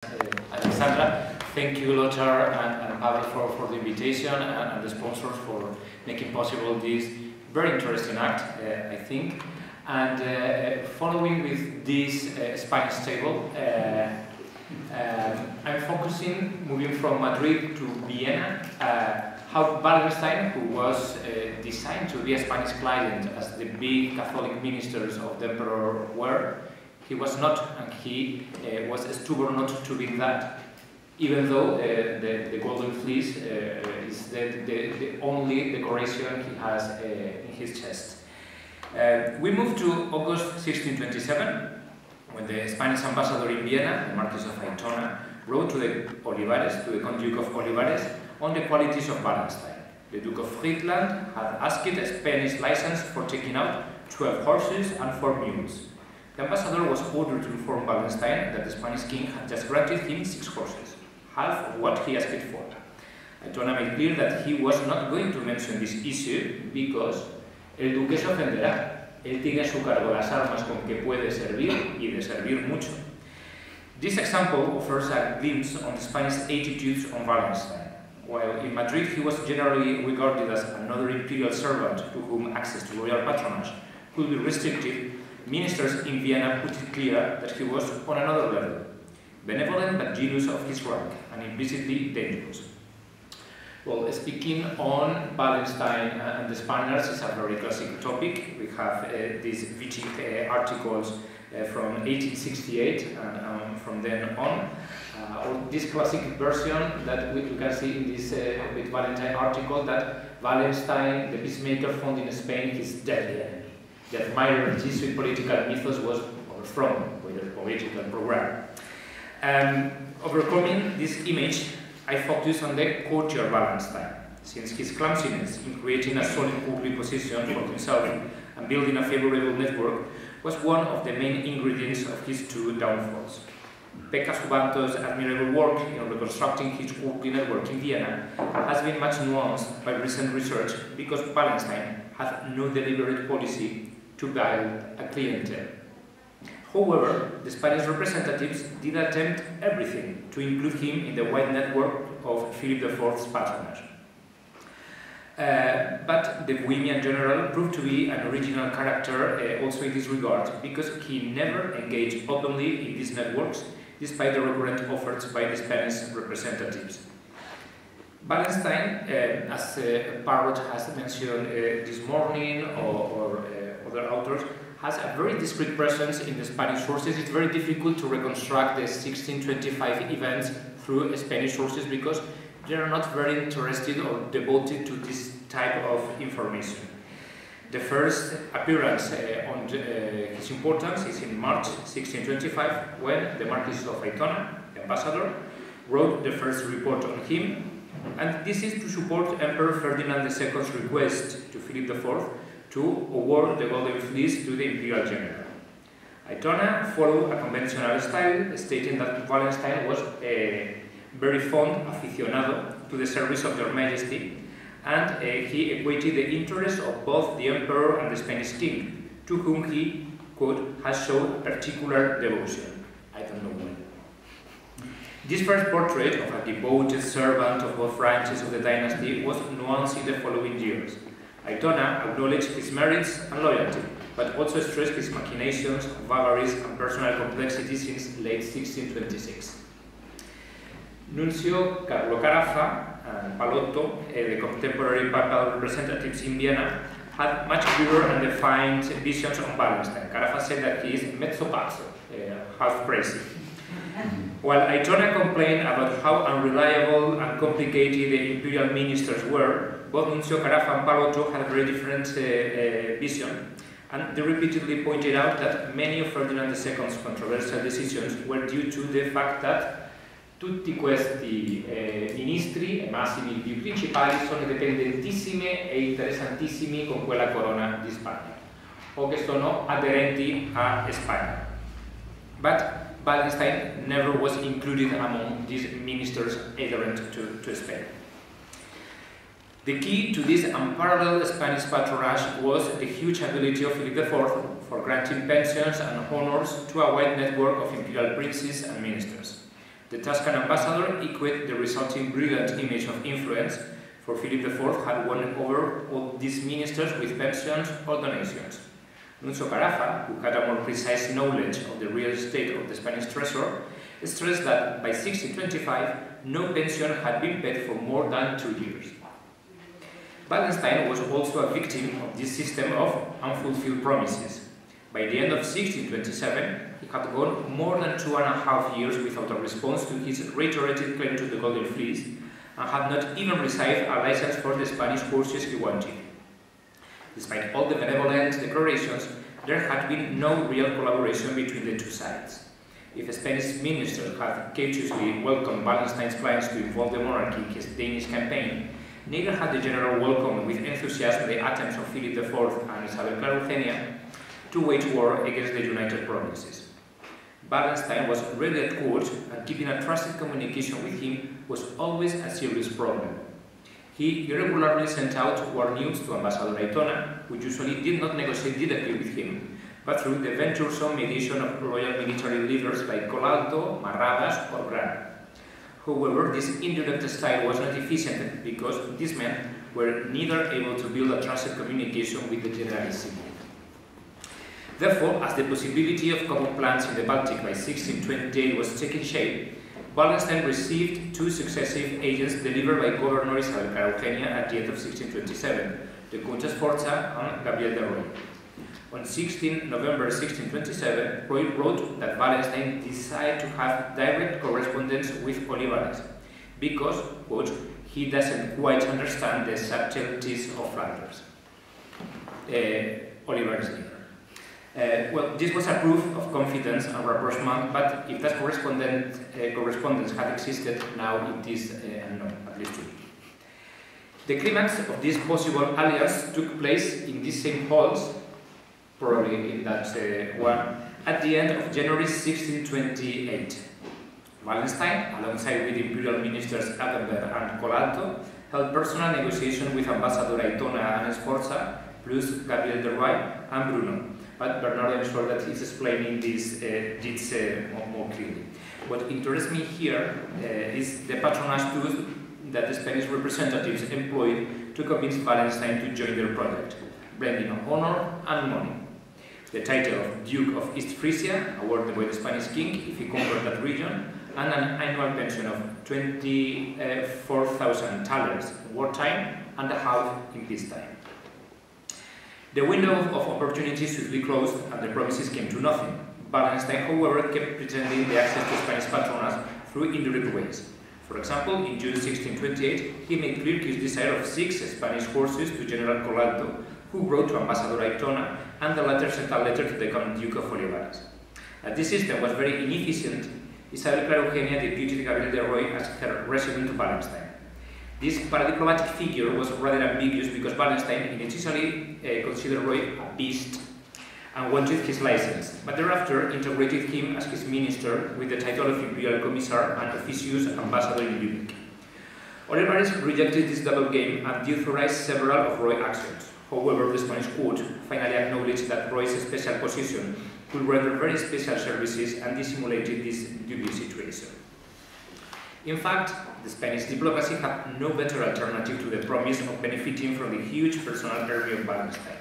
Alexandra, thank you Lothar and Pavel for the invitation and the sponsors for making possible this very interesting act, I think. And following with this Spanish table, I'm focusing, moving from Madrid to Vienna, how Wallenstein, who was designed to be a Spanish client as the big Catholic ministers of the emperor were, he was not, and he was stubborn not to be that, even though the golden fleece is the only decoration he has in his chest. We moved to August 1627, when the Spanish ambassador in Vienna, the Marquis of Aitona, wrote to the Olivares, to the Count Duke of Olivares, on the qualities of Wallenstein. The Duke of Friedland had asked a Spanish license for taking out 12 horses and 4 mules. The ambassador was ordered to inform Wallenstein that the Spanish king had just granted him 6 horses, half of what he asked for. Aitona made clear that he was not going to mention this issue because el duque se ofenderá. Él tiene a su cargo las armas con que puede servir y de servir mucho. This example offers a glimpse on the Spanish attitudes on Wallenstein. While in Madrid he was generally regarded as another imperial servant to whom access to royal patronage could be restricted, ministers in Vienna put it clear that he was on another level, benevolent but jealous of his rank and implicitly dangerous. Well, speaking on Wallenstein and the Spaniards is a very classic topic. We have these Vichik articles from 1868 and from then on. Or this classic version that we can see in this with Valentine article that Wallenstein, the peacemaker found in Spain, his deadly enemy. The admirer of Jesuit political mythos was overthrown by the political program. Overcoming this image, I focus on the courtier Wallenstein, since his clumsiness in creating a solid public position for himself and building a favorable network was one of the main ingredients of his 2 downfalls. Pekka Subanto's admirable work in reconstructing his courtly network in Vienna has been much nuanced by recent research because Wallenstein had no deliberate policy to build a clientele. However, the Spanish representatives did attempt everything to include him in the wide network of Philip IV's patronage. But the Bohemian general proved to be an original character also in this regard, because he never engaged openly in these networks, despite the recurrent efforts by the Spanish representatives. Wallenstein, as Parrot has mentioned this morning, or other authors, has a very discrete presence in the Spanish sources. It's very difficult to reconstruct the 1625 events through Spanish sources because they are not very interested or devoted to this type of information. The first appearance on his importance is in March 1625, when the Marquis of Aitona, the ambassador, wrote the first report on him, and this is to support Emperor Ferdinand II's request to Philip IV to award the Golden Fleece to the Imperial General. Aitona followed a conventional style, stating that Wallenstein was a very fond aficionado to the service of their Majesty, and he equated the interests of both the Emperor and the Spanish King, to whom he, quote, has shown particular devotion. I don't know when. This first portrait of a devoted servant of both branches of the dynasty was nuanced in the following years. Aitona acknowledged his merits and loyalty, but also stressed his machinations, vagaries, and personal complexity since late 1626. Nuncio Carlo Carafa and Palotto, the contemporary papal representatives in Vienna, had much clearer and defined visions on Wallenstein. Carafa said that he is mezzo pazzo, half crazy. While Aitona complained about how unreliable and complicated the imperial ministers were, both Nuncio Carafa and Palotto had a very different vision, and they repeatedly pointed out that many of Ferdinand II's controversial decisions were due to the fact that tutti questi ministri e massimi più principali sono dipendentissimi e interessantissimi con quella corona di Spagna, o che sono aderenti a Spagna. But Wallenstein never was included among these ministers adherent to Spain. The key to this unparalleled Spanish patronage was the huge ability of Felipe IV for granting pensions and honors to a wide network of imperial princes and ministers. The Tuscan ambassador equated the resulting brilliant image of influence, for Philip IV had won over all these ministers with pensions or donations. Nuncio Carafa, who had a more precise knowledge of the real estate of the Spanish treasure, stressed that by 1625 no pension had been paid for more than 2 years. Wallenstein was also a victim of this system of unfulfilled promises. By the end of 1627, he had gone more than 2.5 years without a response to his reiterated claim to the Golden Fleece, and had not even received a license for the Spanish horses he wanted. Despite all the benevolent declarations, there had been no real collaboration between the two sides. If Spanish ministers had courteously welcomed Wallenstein's plans to involve the monarchy in his Danish campaign, neither had the general welcomed with enthusiasm the attempts of Philip IV and Isabel Clara Eugenia to wage war against the United Provinces. Wallenstein was rarely at court, and keeping a trusted communication with him was always a serious problem. He irregularly sent out war news to Ambassador Aitona, who usually did not negotiate directly with him, but through the venturesome mediation of royal military leaders like Colalto, Marradas, or Gran. However, this indirect style was not efficient because these men were neither able to build a trusted communication with the generalissimo. Therefore, as the possibility of common plans in the Baltic by 1628 was taking shape, Wallenstein received 2 successive agents delivered by Governor Isabel Clara Eugenia at the end of 1627, the Countess Forza and Gabriel de Roy. On 16 November 1627, Roy wrote that Wallenstein decided to have direct correspondence with Olivares because, quote, he doesn't quite understand the subtleties of Flanders. Olivares either. Well, this was a proof of confidence and rapprochement, but if that correspondence had existed, now it is unknown, at least to me. The climax of this possible alliance took place in these same halls, probably in that one, at the end of January 1628. Wallenstein, alongside with imperial ministers Adenberg and Colalto, held personal negotiation with Ambassador Aitona and Sforza, plus Gabriel de Roy and Bruno. But Bernardo, I'm sure that he's explaining this more clearly. What interests me here is the patronage tools that the Spanish representatives employed to convince Wallenstein to join their project, blending honor and money. The title of Duke of East Frisia, awarded by the Spanish king if he conquered that region, and an annual pension of 24,000 thalers in wartime and a half in peacetime. The window of opportunity swiftly closed, and the promises came to nothing. Wallenstein, however, kept pretending the access to Spanish patronage through indirect ways. For example, in June 1628, he made clear his desire of 6 Spanish horses to General Colalto, who wrote to Ambassador Aitona, and the latter sent a letter to the Count Duke of Olivares. As this system was very inefficient, Isabel Clara Eugenia deputed Gabriel de Roy as her resident to Wallenstein. This paradiplomatic figure was rather ambiguous because Wallenstein initially considered Roy a beast and wanted his license, but thereafter integrated him as his minister with the title of Imperial Commissar and Officious Ambassador in Lübeck. Olivares rejected this double game and authorized several of Roy's actions. However, the Spanish court finally acknowledged that Roy's special position could render very special services and dissimulated this dubious situation. In fact, the Spanish diplomacy had no better alternative to the promise of benefiting from the huge personal army of Wallenstein.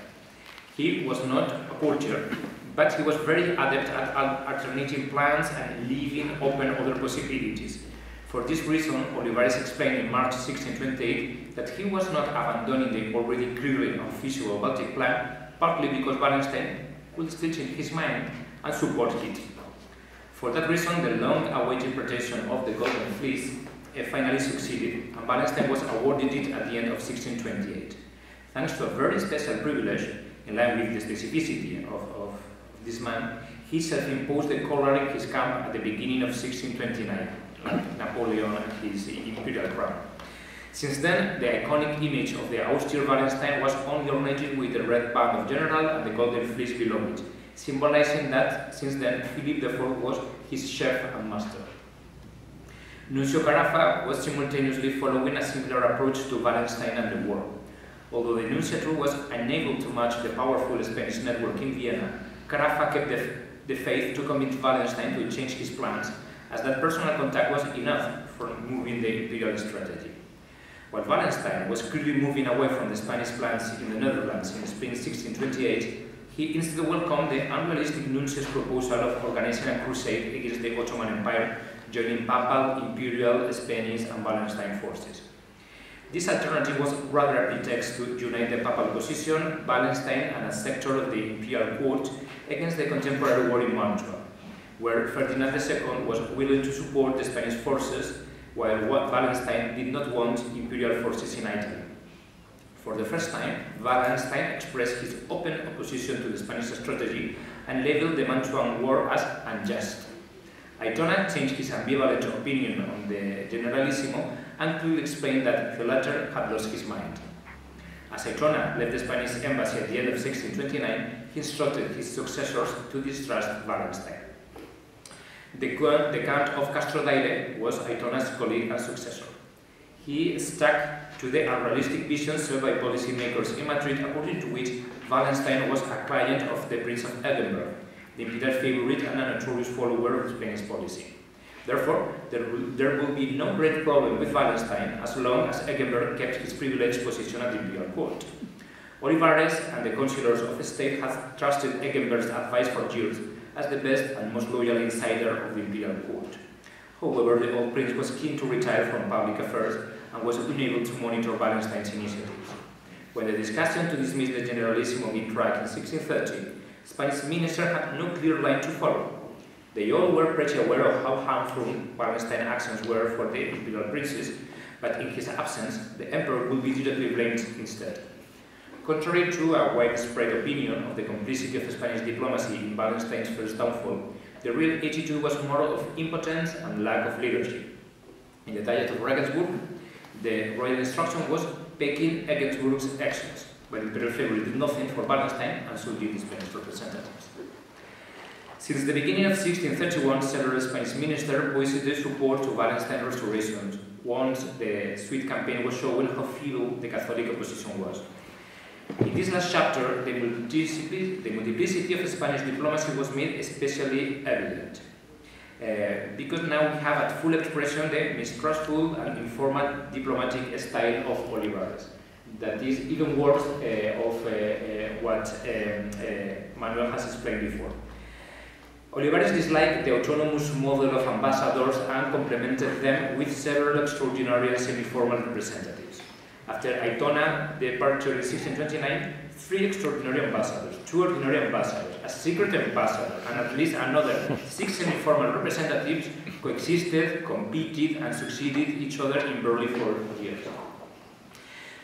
He was not a courtier, but he was very adept at alternating plans and leaving open other possibilities. For this reason, Olivares explained in March 1628 that he was not abandoning the already clearly unfeasible Baltic plan, partly because Wallenstein could still change his mind and support it. For that reason, the long-awaited protection of the Golden Fleece finally succeeded, and Wallenstein was awarded it at the end of 1628. Thanks to a very special privilege, in line with the specificity of this man, he self-imposed the collar in his camp at the beginning of 1629, like Napoleon and his imperial crown. Since then, the iconic image of the austere Wallenstein was only ornamented with the red band of general and the golden fleece below it, symbolizing that, since then, Philip IV was his chef and master. Nuncio Carafa was simultaneously following a similar approach to Wallenstein and the war. Although the Nunciature was unable to match the powerful Spanish network in Vienna, Carafa kept the faith to convince Wallenstein to change his plans as that personal contact was enough for moving the imperial strategy. While Wallenstein was clearly moving away from the Spanish plans in the Netherlands in spring 1628, he instead welcomed the unrealistic nuncius proposal of organizing a crusade against the Ottoman Empire, joining papal, imperial, Spanish, and Wallenstein forces. This alternative was rather a pretext to unite the papal position, Wallenstein, and a sector of the imperial court against the contemporary war in Mantua, where Ferdinand II was willing to support the Spanish forces, while Wallenstein did not want imperial forces in Italy. For the first time, Wallenstein expressed his open opposition to the Spanish strategy and labeled the Mantuan War as unjust. Aitona changed his ambivalent opinion on the Generalissimo and clearly explained that the latter had lost his mind. As Aitona left the Spanish embassy at the end of 1629, he instructed his successors to distrust Wallenstein. The Count of Castrodaire was Aitona's colleague and successor. He stuck to the unrealistic visions held by policymakers in Madrid, according to which Wallenstein was a client of the Prince of Edinburgh, the imperial favorite and a notorious follower of Spanish policy. Therefore, there will be no great problem with Wallenstein as long as Edinburgh kept his privileged position at the imperial court. Olivares and the councillors of the state had trusted Eggenberg's advice for years as the best and most loyal insider of the imperial court. However, the old prince was keen to retire from public affairs and was unable to monitor Wallenstein's initiatives. When the discussion to dismiss the Generalissimo being tried in 1630, Spanish ministers had no clear line to follow. They all were pretty aware of how harmful Wallenstein's actions were for the imperial princes, but in his absence, the emperor would be directly blamed instead. Contrary to a widespread opinion of the complicity of Spanish diplomacy in Wallenstein's first downfall, the real attitude was more of impotence and lack of leadership. In the Diet of Regensburg, the royal instruction was backing Regensburg's actions, but the imperial favorite did nothing for Wallenstein, and so did the Spanish representatives. Since the beginning of 1631, several Spanish ministers voiced their support to Wallenstein's restoration, once the Sweet campaign was showing how feeble the Catholic opposition was. In this last chapter, the multiplicity of Spanish diplomacy was made especially evident, because now we have at full expression the mistrustful and informal diplomatic style of Olivares. That is even worse of what Manuel has explained before. Olivares disliked the autonomous model of ambassadors and complemented them with several extraordinary and semi-formal representatives. After Aitona's departure in 1629, 3 extraordinary ambassadors, 2 ordinary ambassadors, a secret ambassador, and at least another 6 semi-formal representatives coexisted, competed, and succeeded each other in barely 4 years.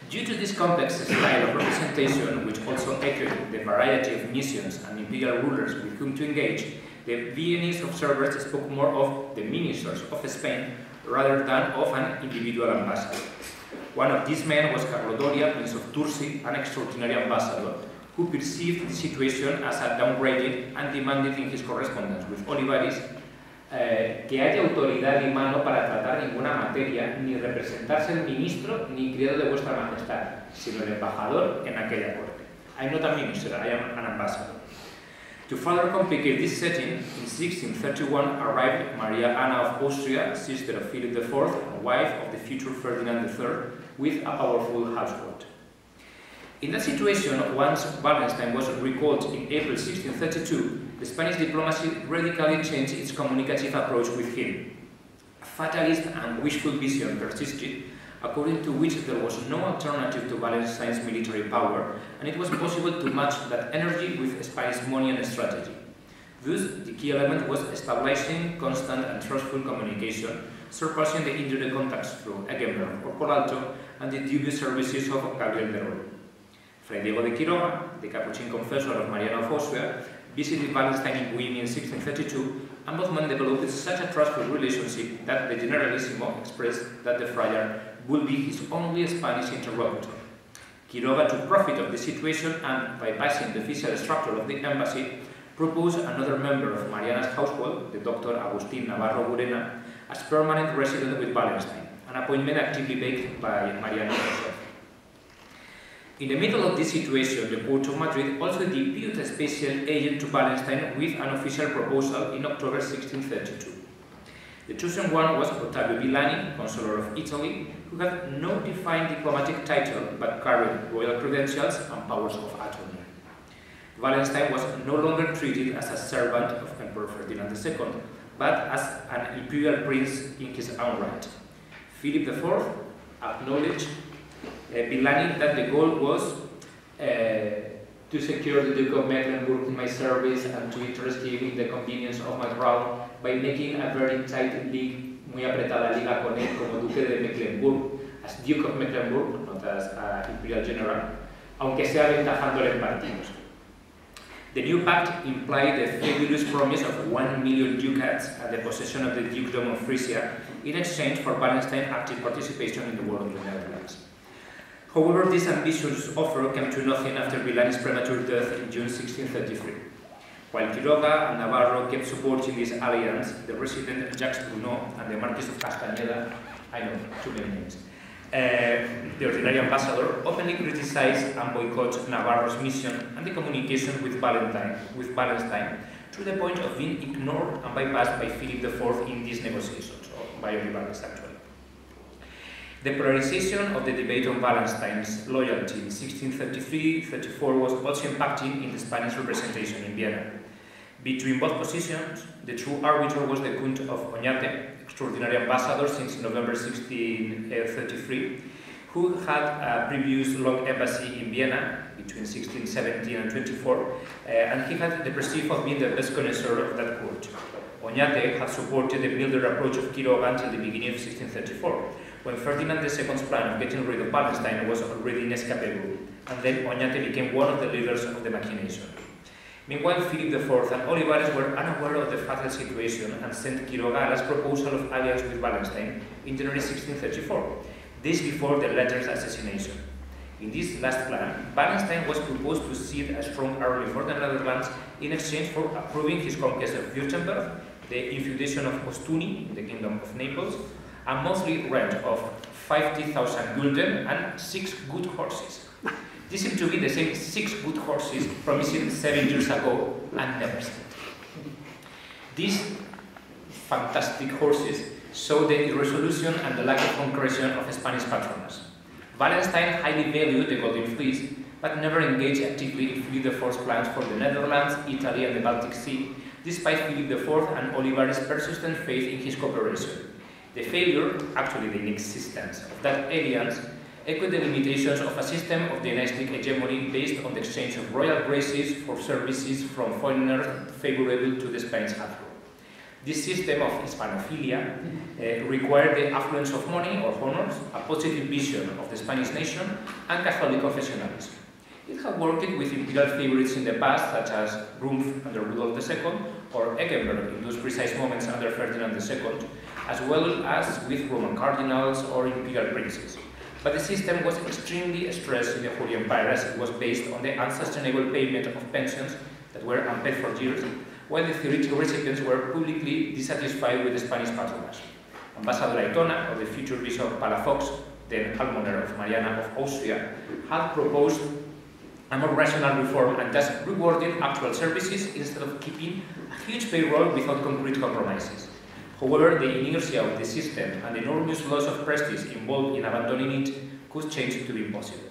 Due to this complex style of representation, which also echoed the variety of missions and imperial rulers with whom to engage, the Viennese observers spoke more of the ministers of Spain rather than of an individual ambassador. One of these men was Carlo Doria, Prince of Tursi, an extraordinary ambassador, who perceived the situation as a downgraded and demanded in his correspondence with Olivares que haya autoridad y mano para tratar ninguna materia, ni representarse el ministro ni criado de vuestra majestad, sino el embajador en aquella corte. I'm not a minister, I am an ambassador. To further complicate this setting, in 1631 arrived Maria Anna of Austria, sister of Philip IV and wife of the future Ferdinand III, with a powerful household. In that situation, once Wallenstein was recalled in April 1632, the Spanish diplomacy radically changed its communicative approach with him. A fatalist and wishful vision persisted, according to which there was no alternative to Wallenstein's military power, and it was possible to match that energy with Spanish money and strategy. Thus, the key element was establishing constant and trustful communication, surpassing the indirect contacts through Eggenberg or Colalto and the dubious services of Gabriel de Rol. Fray Diego de Quiroga, the Capuchin confessor of Mariana of Austria, visited Wallenstein in Bohemia in 1632, and both men developed such a trustful relationship that the Generalissimo expressed that the friar would be his only Spanish interlocutor. Quiroga took profit of the situation and, bypassing the official structure of the embassy, proposed another member of Mariana's household, the Dr. Agustín Navarro Burena, as permanent resident with Wallenstein, an appointment actively backed by Mariana herself. In the middle of this situation, the Court of Madrid also deputed a special agent to Wallenstein with an official proposal in October 1632. The chosen one was Ottavio Villani, Consular of Italy, who had no defined diplomatic title but carried royal credentials and powers of attorney. Wallenstein was no longer treated as a servant of Emperor Ferdinand II, but as an imperial prince in his own right. Philip IV acknowledged Villani that the goal was to secure the Duke of Mecklenburg in my service and to interest him in the convenience of my crown by making a very tight league, muy apretada liga con él como Duque de Mecklenburg, as Duke of Mecklenburg, not as Imperial General, aunque sea aventajándole en partidos. The new pact implied the fabulous promise of 1 million ducats and the possession of the Dukedom of Frisia in exchange for Wallenstein's active participation in the War of the Netherlands. However, this ambitious offer came to nothing after Villani's premature death in June 1633. While Quiroga and Navarro kept supporting this alliance, the resident Jacques Bruno and the Marquis of Castañeda, I know, too many names, the ordinary ambassador, openly criticized and boycotted Navarro's mission and the communication with Wallenstein to the point of being ignored and bypassed by Philip IV in these negotiations, or by Olivares actually. The polarization of the debate on Wallenstein's loyalty in 1633-34 was also impacting in the Spanish representation in Vienna. Between both positions, the true arbiter was the Count of Oñate, extraordinary ambassador since November 1633, who had a previous long embassy in Vienna between 1617 and 24, and he had the prestige of being the best connoisseur of that court. Oñate had supported the milder approach of Quiroga until the beginning of 1634, when Ferdinand II's plan of getting rid of Wallenstein was already inescapable, and then Oñate became one of the leaders of the machination. Meanwhile, Philip IV and Olivares were unaware of the fatal situation and sent Quiroga a last proposal of alliance with Wallenstein in January 1634, days before the latter's assassination. In this last plan, Wallenstein was proposed to cede a strong army for the Netherlands in exchange for approving his conquest of Württemberg, the infeudation of Ostuni in the Kingdom of Naples, a monthly rent of 50,000 gulden and 6 good horses. This seemed to be the same 6 good horses promised 7 years ago and never sent. These fantastic horses show the irresolution and the lack of concretion of Spanish patronage. Wallenstein highly valued the Golden Fleece, but never engaged actively in Philip IV's plans for the Netherlands, Italy, and the Baltic Sea, despite Philip IV and Olivares' persistent faith in his cooperation. The failure, actually the inexistence, of that alliance echoed the limitations of a system of dynastic hegemony based on the exchange of royal graces for services from foreigners favorable to the Spanish Habsburg. This system of Hispanophilia required the affluence of money or honors, a positive vision of the Spanish nation, and Catholic confessionalism. It had worked with imperial favorites in the past, such as Rumpf under Rudolf II, or Eggenberg in those precise moments under Ferdinand II, as well as with Roman cardinals or imperial princes. But the system was extremely stressed in the Holy Empire as it was based on the unsustainable payment of pensions that were unpaid for years, while the theoretical recipients were publicly dissatisfied with the Spanish patronage. Ambassador Aitona, or the future Bishop Palafox, then almoner of Mariana of Austria, had proposed a more rational reform and thus rewarding actual services instead of keeping a huge payroll without concrete compromises. However, the inertia of the system and the enormous loss of prestige involved in abandoning it could change it to be impossible.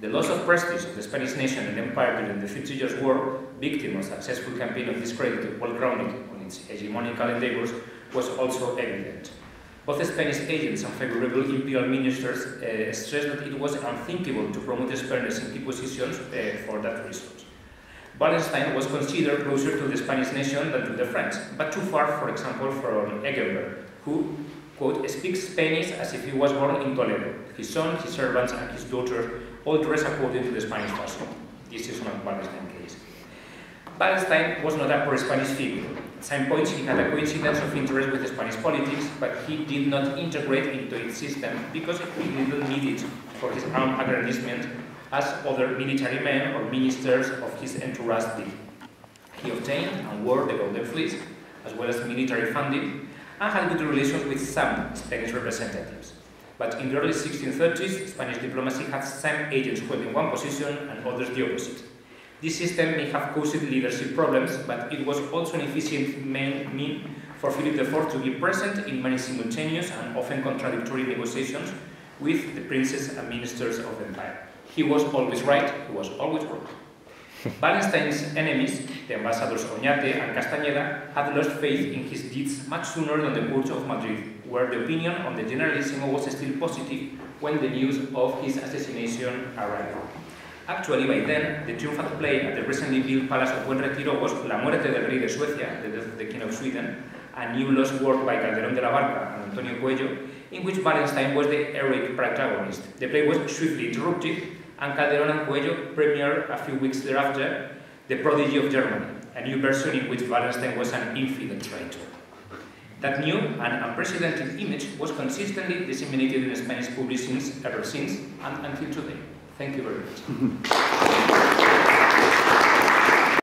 The loss of prestige of the Spanish nation and empire during the 30 Years' War, victim of a successful campaign of discredit well grounded on its hegemonical endeavors, was also evident. Both Spanish agents and favorable imperial ministers stressed that it was unthinkable to promote Spaniards in key positions for that reason. Wallenstein was considered closer to the Spanish nation than to the French, but too far, for example, from Eggenberg, who, quote, speaks Spanish as if he was born in Toledo. His son, his servants, and his daughter all dress according to the Spanish fashion. This is not Wallenstein's case. Wallenstein was not a pro-Spanish figure. At some points, he had a coincidence of interest with Spanish politics, but he did not integrate into its system because he didn't need it for his own aggrandizement, as other military men or ministers of his entourage did. He obtained and wore the Golden Fleece, as well as military funding, and had good relations with some Spanish representatives. But in the early 1630s, Spanish diplomacy had some agents holding one position and others the opposite. This system may have caused leadership problems, but it was also an efficient means for Philip IV to be present in many simultaneous and often contradictory negotiations with the princes and ministers of the empire. He was always right, he was always wrong. Wallenstein's enemies, the ambassadors Oñate and Castañeda, had lost faith in his deeds much sooner than the court of Madrid, where the opinion on the Generalissimo was still positive when the news of his assassination arrived. Actually, by then, the triumphant play at the recently built Palace of Buen Retiro was La muerte del rey de Suecia, the death of the King of Sweden, a new lost work by Calderón de la Barca and Antonio Cuello, in which Wallenstein was the heroic protagonist. The play was swiftly interrupted, and Calderón and Cuello premiered a few weeks thereafter The Prodigy of Germany, a new version in which Wallenstein was an infidel traitor. That new and unprecedented image was consistently disseminated in Spanish publishings ever since and until today. Thank you very much.